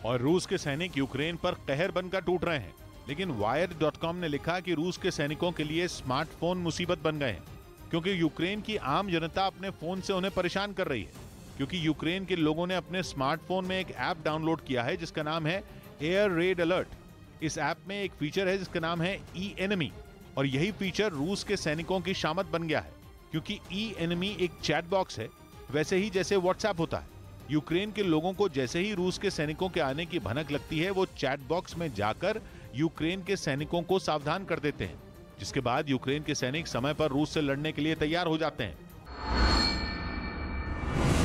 और रूस के सैनिक यूक्रेन पर कहर बनकर टूट रहे हैं। लेकिन Wired.com ने लिखा कि रूस के सैनिकों के लिए स्मार्टफोन मुसीबत बन गए हैं, क्योंकि यूक्रेन की आम जनता अपने फोन से उन्हें परेशान कर रही है। क्योंकि यूक्रेन के लोगों ने अपने स्मार्टफोन में एक ऐप डाउनलोड किया है जिसका नाम है एयर रेड अलर्ट। इस ऐप में एक फीचर है जिसका नाम है ई एनिमी, और यही फीचर रूस के सैनिकों की शामत बन गया है। क्योंकि ई एनिमी एक चैट बॉक्स है, वैसे ही जैसे व्हाट्सएप होता है। यूक्रेन के लोगों को जैसे ही रूस के सैनिकों के आने की भनक लगती है, वो चैट बॉक्स में जाकर यूक्रेन के सैनिकों को सावधान कर देते हैं, जिसके बाद यूक्रेन के सैनिक समय पर रूस से लड़ने के लिए तैयार हो जाते हैं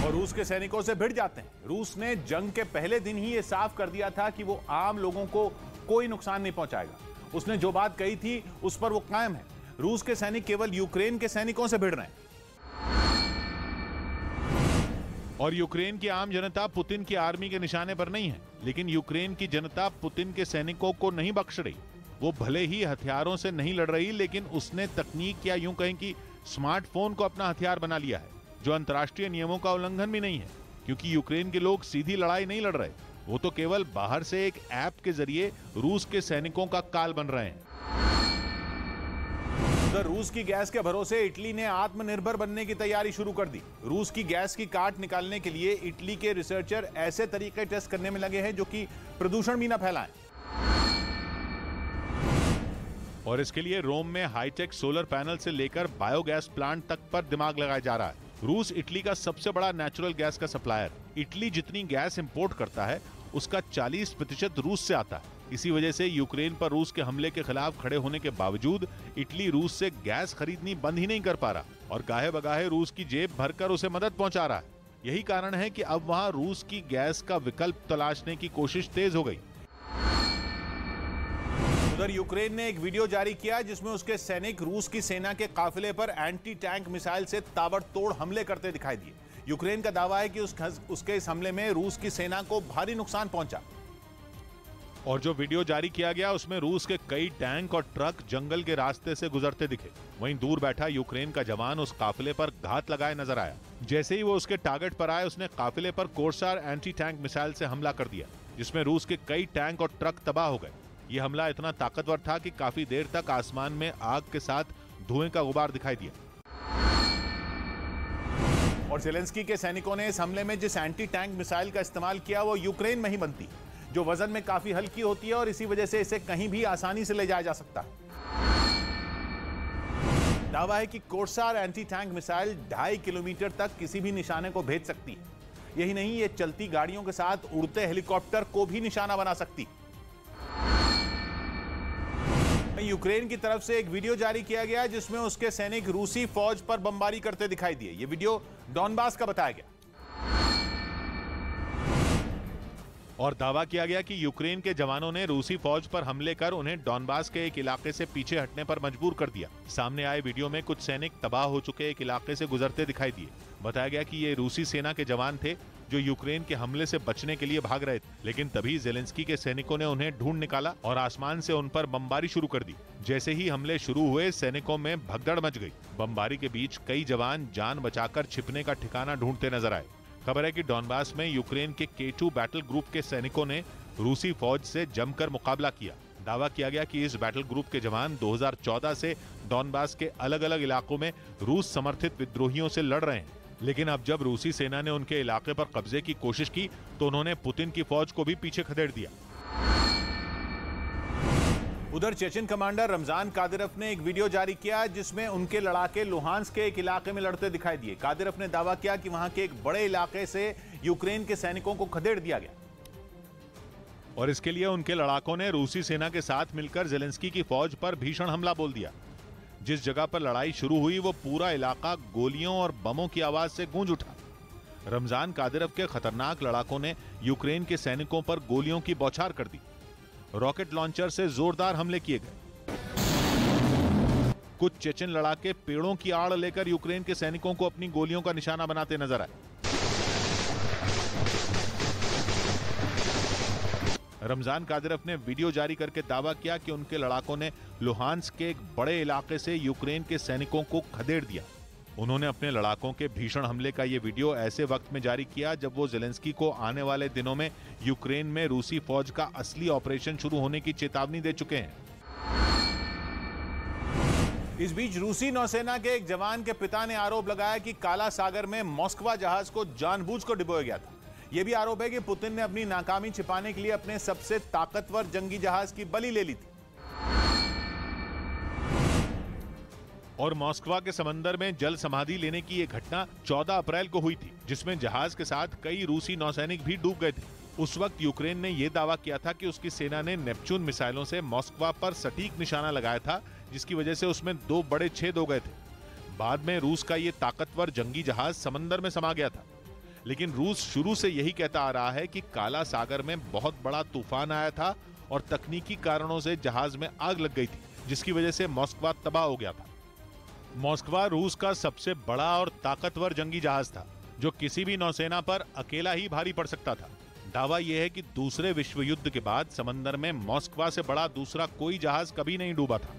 और रूस के सैनिकों से भिड़ जाते हैं। रूस ने जंग के पहले दिन ही ये साफ कर दिया था कि वो आम लोगों को कोई नुकसान नहीं पहुंचाएगा। उसने जो बात कही थी उस पर वो कायम है। रूस के सैनिक केवल यूक्रेन के सैनिकों से भिड़ रहे हैं और यूक्रेन की आम जनता पुतिन की आर्मी के निशाने पर नहीं है। लेकिन यूक्रेन की जनता पुतिन के सैनिकों को नहीं बख्श रही। वो भले ही हथियारों से नहीं लड़ रही, लेकिन उसने तकनीक या यूं कहें कि स्मार्टफोन को अपना हथियार बना लिया है, जो अंतर्राष्ट्रीय नियमों का उल्लंघन भी नहीं है। क्योंकि यूक्रेन के लोग सीधी लड़ाई नहीं लड़ रहे, वो तो केवल बाहर से एक ऐप के जरिए रूस के सैनिकों का काल बन रहे हैं। उधर रूस की गैस के भरोसे इटली ने आत्मनिर्भर बनने की तैयारी शुरू कर दी। रूस की गैस की काट निकालने के लिए इटली के रिसर्चर ऐसे तरीके टेस्ट करने में लगे हैं जो कि प्रदूषण भी न फैलाएं। और इसके लिए रोम में हाईटेक सोलर पैनल से लेकर बायोगैस प्लांट तक पर दिमाग लगाया जा रहा है। रूस इटली का सबसे बड़ा नेचुरल गैस का सप्लायर। इटली जितनी गैस इंपोर्ट करता है उसका 40% रूस से आता है। इसी वजह से यूक्रेन पर रूस के हमले के खिलाफ खड़े होने के बावजूद इटली रूस से गैस खरीदनी बंद ही नहीं कर पा रहा और गाहे बगाहे रूस की जेब भरकर उसे मदद पहुंचा रहा है। यही कारण है कि अब वहां रूस की गैस का विकल्प तलाशने की कोशिश तेज हो गई। उधर यूक्रेन ने एक वीडियो जारी किया जिसमें उसके सैनिक रूस की सेना के काफिले पर एंटी टैंक मिसाइल से ताबड़तोड़ हमले करते दिखाई दिए। यूक्रेन का दावा है कि उसके इस हमले में रूस की सेना को भारी नुकसान पहुंचा। और जो वीडियो जारी किया गया उसमें रूस के कई टैंक और ट्रक जंगल के रास्ते से गुजरते दिखे। वहीं दूर बैठा यूक्रेन का जवान उस काफिले पर घात लगाए नजर आया। जैसे ही वो उसके टारगेट पर आए, उसने काफिले पर कोर्सार एंटी टैंक मिसाइल से हमला कर दिया, जिसमें रूस के कई टैंक और ट्रक तबाह हो गए। ये हमला इतना ताकतवर था कि काफी देर तक आसमान में आग के साथ धुएं का गुबार दिखाई दिया। और ज़ेलेंस्की के सैनिकों ने इस हमले में जिस एंटी टैंक मिसाइल का इस्तेमाल किया वो यूक्रेन में ही बनती, जो वजन में काफी हल्की होती है और इसी वजह से इसे कहीं भी आसानी से ले जाया जा सकता है। दावा है कि कोर्सार एंटी टैंक मिसाइल 2.5 किलोमीटर तक किसी भी निशाने को भेज सकती है। यही नहीं, ये चलती गाड़ियों के साथ उड़ते हेलीकॉप्टर को भी निशाना बना सकती। यूक्रेन की तरफ से एक वीडियो जारी किया गया जिसमें उसके सैनिक रूसी फौज पर बमबारी करते दिखाई दिए। यह वीडियो डॉनबास का बताया गया और दावा किया गया कि यूक्रेन के जवानों ने रूसी फौज पर हमले कर उन्हें डॉनबास के एक इलाके से पीछे हटने पर मजबूर कर दिया। सामने आए वीडियो में कुछ सैनिक तबाह हो चुके एक इलाके से गुजरते दिखाई दिए। बताया गया कि ये रूसी सेना के जवान थे जो यूक्रेन के हमले से बचने के लिए भाग रहे थे। लेकिन तभी ज़ेलेंस्की के सैनिकों ने उन्हें ढूंढ निकाला और आसमान से उन पर बमबारी शुरू कर दी। जैसे ही हमले शुरू हुए, सैनिकों में भगदड़ मच गई। बमबारी के बीच कई जवान जान बचाकर छिपने का ठिकाना ढूंढते नजर आए। खबर है कि डॉनबास में यूक्रेन के K2 बैटल ग्रुप के सैनिकों ने रूसी फौज से जमकर मुकाबला किया। दावा किया गया कि इस बैटल ग्रुप के जवान 2014 से डॉनबास के अलग अलग इलाकों में रूस समर्थित विद्रोहियों से लड़ रहे हैं। लेकिन अब जब रूसी सेना ने उनके इलाके पर कब्जे की कोशिश की तो उन्होंने पुतिन की फौज को भी पीछे खदेड़ दिया। उधर चेचन कमांडर रमजान कादिरोव ने एक वीडियो जारी किया जिसमें उनके लड़ाके लुहांस्क के एक इलाके में लड़ते दिखाई दिए। कादिरोव ने दावा किया कि वहां के एक बड़े इलाके से यूक्रेन के सैनिकों को खदेड़ दिया गया और इसके लिए उनके लड़ाकों ने रूसी सेना के साथ मिलकर ज़ेलेंस्की की फौज पर भीषण हमला बोल दिया। जिस जगह पर लड़ाई शुरू हुई वो पूरा इलाका गोलियों और बमों की आवाज से गूंज उठा। रमजान कादिरोव के खतरनाक लड़ाकों ने यूक्रेन के सैनिकों पर गोलियों की बौछार कर दी। रॉकेट लॉन्चर से जोरदार हमले किए गए। कुछ चेचन लड़ाके पेड़ों की आड़ लेकर यूक्रेन के सैनिकों को अपनी गोलियों का निशाना बनाते नजर आए। रमजान कादिरोव ने वीडियो जारी करके दावा किया कि उनके लड़ाकों ने लुहांस्क के एक बड़े इलाके से यूक्रेन के सैनिकों को खदेड़ दिया। उन्होंने अपने लड़ाकों के भीषण हमले का ये वीडियो ऐसे वक्त में जारी किया जब वो ज़ेलेंस्की को आने वाले दिनों में यूक्रेन में रूसी फौज का असली ऑपरेशन शुरू होने की चेतावनी दे चुके हैं। इस बीच रूसी नौसेना के एक जवान के पिता ने आरोप लगाया कि काला सागर में मॉस्कवा जहाज को जानबूझकर डुबोया गया था। यह भी आरोप है कि पुतिन ने अपनी नाकामी छिपाने के लिए अपने सबसे ताकतवर जंगी जहाज की बलि ले ली थी। और मॉस्कवा के समंदर में जल समाधि लेने की यह घटना 14 अप्रैल को हुई थी, जिसमें जहाज के साथ कई रूसी नौसैनिक भी डूब गए थे। उस वक्त यूक्रेन ने यह दावा किया था कि उसकी सेना ने नेपच्यून मिसाइलों से मॉस्कवा पर सटीक निशाना लगाया था, जिसकी वजह से उसमें 2 बड़े छेद हो गए थे। बाद में रूस का यह ताकतवर जंगी जहाज समंदर में समा गया था, लेकिन रूस शुरू से यही कहता आ रहा है कि काला सागर में बहुत बड़ा तूफान आया था और तकनीकी कारणों से जहाज में आग लग गई थी, जिसकी वजह से मॉस्कवा तबाह हो गया था। मॉस्कवा रूस का सबसे बड़ा और ताकतवर जंगी जहाज था, जो किसी भी नौसेना पर अकेला ही भारी पड़ सकता था। दावा यह है कि दूसरे विश्व युद्ध के बाद समंदर में मॉस्कवा से बड़ा दूसरा कोई जहाज कभी नहीं डूबा था।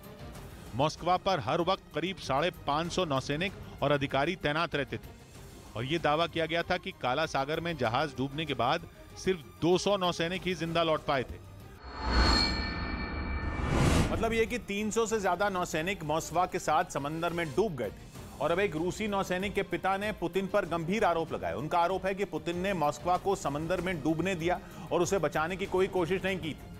मॉस्कवा पर हर वक्त करीब 550 नौसैनिक और अधिकारी तैनात रहते थे और यह दावा किया गया था कि काला सागर में जहाज डूबने के बाद सिर्फ 200 नौसैनिक ही जिंदा लौट पाए थे। मतलब यह कि 300 से ज्यादा नौसैनिक मॉस्कवा के साथ समंदर में डूब गए थे। और अब एक रूसी नौसैनिक के पिता ने पुतिन पर गंभीर आरोप लगाए। उनका आरोप है कि पुतिन ने मॉस्कवा को समंदर में डूबने दिया और उसे बचाने की कोई कोशिश नहीं की थी।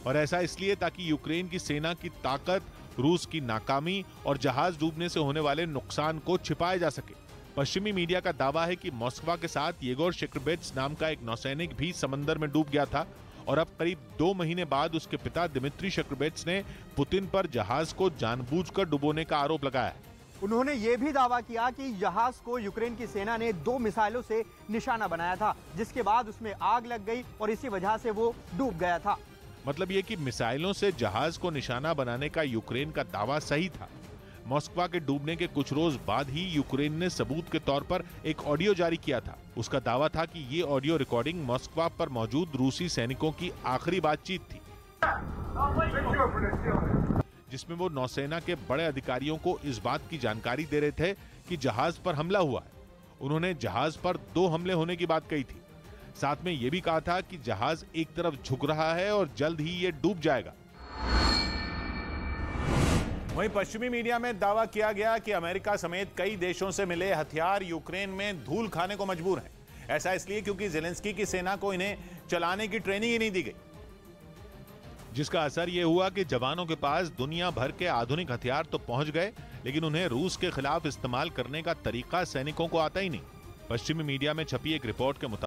और ऐसा इसलिए ताकि यूक्रेन की सेना की ताकत, रूस की नाकामी और जहाज डूबने से होने वाले नुकसान को छिपाया जा सके। पश्चिमी मीडिया का दावा है कि मॉस्कवा के साथ येगोर शेक्रबेट्स नाम का एक नौसैनिक भी समंदर में डूब गया था और अब करीब 2 महीने बाद उसके पिता दिमित्री शेक्रबेट्स ने पुतिन पर जहाज को जानबूझकर डुबोने का आरोप लगाया है। उन्होंने ये भी दावा किया कि जहाज को यूक्रेन की सेना ने 2 मिसाइलों से निशाना बनाया था, जिसके बाद उसमें आग लग गई और इसी वजह से वो डूब गया था। मतलब ये कि मिसाइलों से जहाज को निशाना बनाने का यूक्रेन का दावा सही था। मॉस्कवा के डूबने के कुछ रोज बाद ही यूक्रेन ने सबूत के तौर पर एक ऑडियो जारी किया था। उसका दावा था कि ये ऑडियो रिकॉर्डिंग मॉस्कवा पर मौजूद रूसी सैनिकों की आखिरी बातचीत थी, जिसमें वो नौसेना के बड़े अधिकारियों को इस बात की जानकारी दे रहे थे कि जहाज पर हमला हुआ है। उन्होंने जहाज पर 2 हमले होने की बात कही थी। साथ में यह भी कहा था कि जहाज एक तरफ झुक रहा है और जल्द ही ये डूब जाएगा। वहीं पश्चिमी मीडिया में दावा किया गया कि अमेरिका समेत कई देशों से मिले हथियार यूक्रेन में धूल खाने को मजबूर हैं। ऐसा इसलिए क्योंकि ज़ेलेंस्की की सेना को इन्हें चलाने की ट्रेनिंग ही नहीं दी गई, जिसका असर यह हुआ कि जवानों के पास दुनिया भर के आधुनिक हथियार तो पहुंच गए, लेकिन उन्हें रूस के खिलाफ इस्तेमाल करने का तरीका सैनिकों को आता ही नहीं। पश्चिमी मीडिया में छपी एक रिपोर्ट के मुताबिक